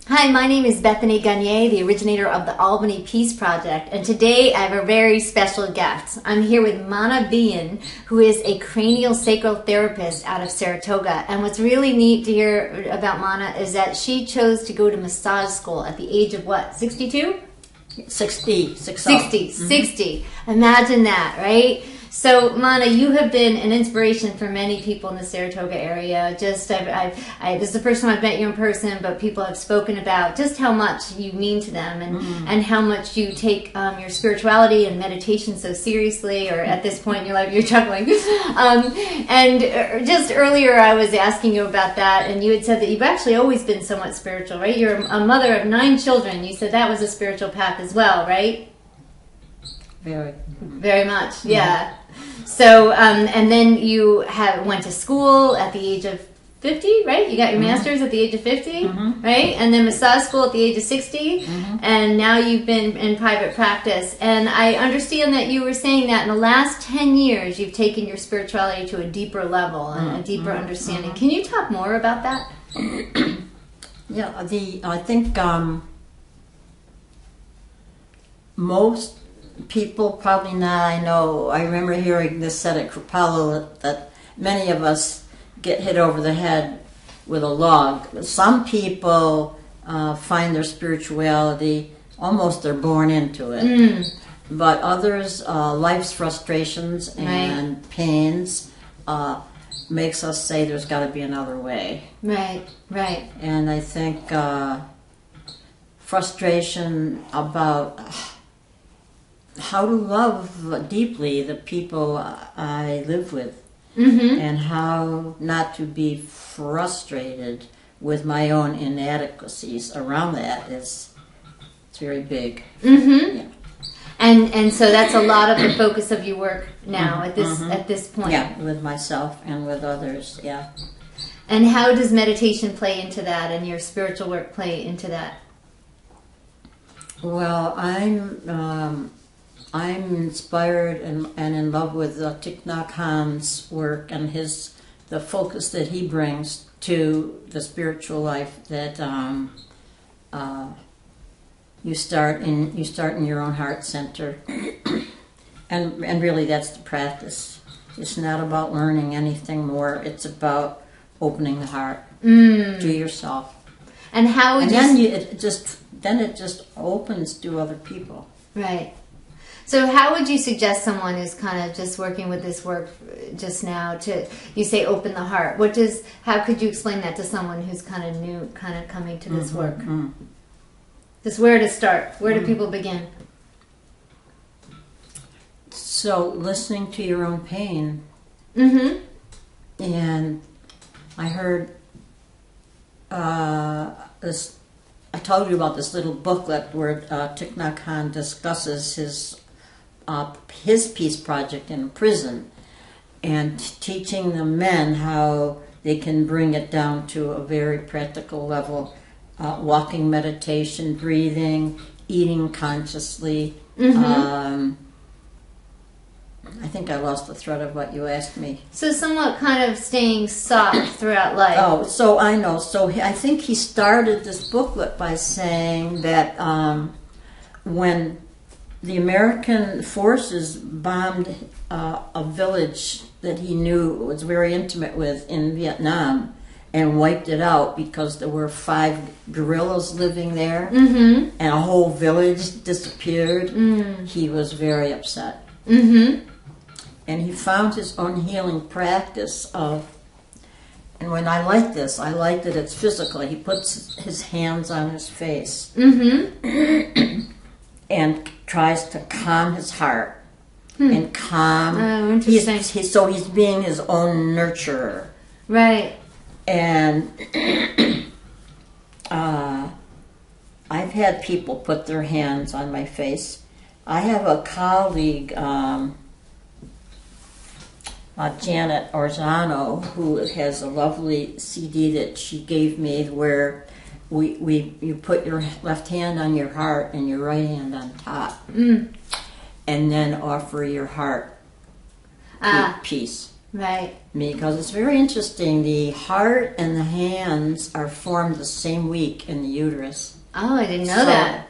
Hi, my name is Bethany Gonyea, the originator of the Albany Peace Project, and today I have a very special guest. I'm here with Mana Behan, who is a craniosacral therapist out of Saratoga. And what's really neat to hear about Mana is that she chose to go to massage school at the age of what, 62? 60. 60. Imagine that, right? So, Mana, you have been an inspiration for many people in the Saratoga area. This is the first time I've met you in person, but people have spoken about just how much you mean to them and how much you take your spirituality and meditation so seriously, or at this point in your life, you're chuckling. And just earlier I was asking you about that, and you had said that you've actually always been somewhat spiritual, right? You're a mother of 9 children. You said that was a spiritual path as well, right? Very much, yeah. So, and then you went to school at the age of 50, right? You got your master's at the age of 50, right? And then massage school at the age of 60, and now you've been in private practice. And I understand that you were saying that in the last 10 years, you've taken your spirituality to a deeper level and a deeper understanding. Can you talk more about that? Yeah, I think most people, probably not, I remember hearing this said at Kripalu that many of us get hit over the head with a log. Some people find their spirituality, almost they're born into it. But others, life's frustrations and pains makes us say there's got to be another way. Right. And I think frustration about how to love deeply the people I live with, and how not to be frustrated with my own inadequacies around that it's very big. Yeah. And so that's a lot of the focus of your work now at this point. Yeah, with myself and with others. Yeah. And how does meditation play into that, and your spiritual work play into that? Well, I'm inspired and in love with Thich Nhat Hanh's work and the focus that he brings to the spiritual life. That you start in your own heart center, and really that's the practice. It's not about learning anything more. It's about opening the heart to yourself. And how would it just opens to other people. Right. So how would you suggest someone who's kind of just working with this work just now you say open the heart? How could you explain that to someone who's kind of new, kind of coming to this work? Just where to start? Where do people begin? So listening to your own pain. And I heard this. I told you about this little booklet where Thich Nhat Hanh discusses his peace project in prison and teaching the men how they can bring it down to a very practical level. Walking meditation, breathing, eating consciously. I think I lost the thread of what you asked me. So somewhat kind of staying soft throughout life. Oh, so I know. So I think he started this booklet by saying that when the American forces bombed a village that he knew was very intimate with in Vietnam and wiped it out because there were 5 guerrillas living there and a whole village disappeared, he was very upset. And he found his own healing practice of, and when I like that it's physical. He puts his hands on his face and tries to calm his heart and calm. Oh, interesting. So he's being his own nurturer. Right. And I've had people put their hands on my face. I have a colleague, Janet Orzano, who has a lovely CD that she gave me where you put your left hand on your heart and your right hand on top, and then offer your heart peace. Right. Because it's very interesting. The heart and the hands are formed the same week in the uterus. Oh, I didn't know that.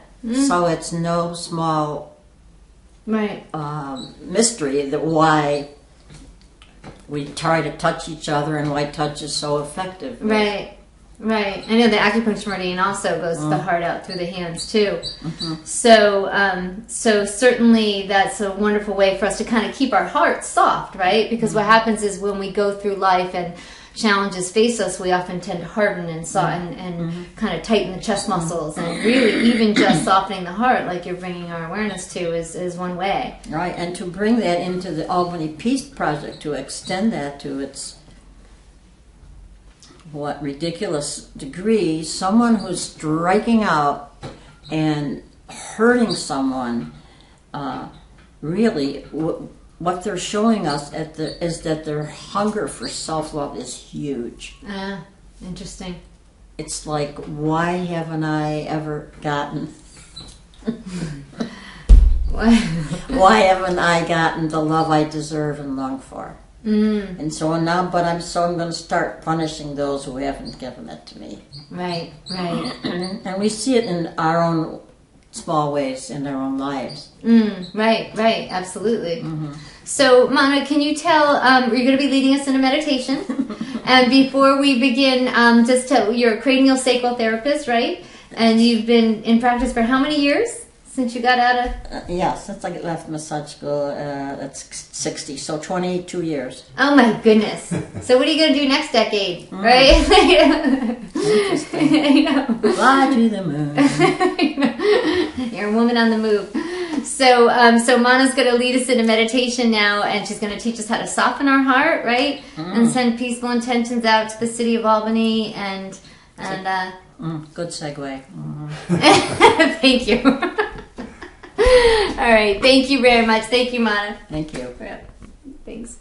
So it's no small Right. mystery that why we try to touch each other and why touch is so effective. Right. Right. I know the acupuncture meridian also goes the heart out through the hands too. So, so certainly that's a wonderful way for us to kind of keep our hearts soft, right? Because what happens is when we go through life and challenges face us, we often tend to harden and kind of tighten the chest muscles, and really even just softening the heart, like you're bringing our awareness to, is one way. Right, and to bring that into the Albany Peace Project, to extend that to its ridiculous degree, someone who's striking out and hurting someone, really what they're showing us is that their hunger for self-love is huge. Interesting. It's like, why haven't I ever gotten why haven't I gotten the love I deserve and long for? And so now, I'm going to start punishing those who haven't given it to me. Right, right. And we see it in our own small ways in our own lives. Right, right, absolutely. So, Mana, can you tell, you're going to be leading us in a meditation. And before we begin, just tell, you're a craniosacral therapist, right? And you've been in practice for how many years? Since you got out of... yeah, since I left massage school, that's 60, so 22 years. Oh my goodness. So what are you going to do next decade, right? Interesting. I know. Fly to the moon. You're a woman on the move. So, so Mana's going to lead us in a meditation now, and she's going to teach us how to soften our heart, right? And send peaceful intentions out to the city of Albany, and good segue. Thank you. All right. Thank you very much. Thank you, Mana. Thank you. Thanks.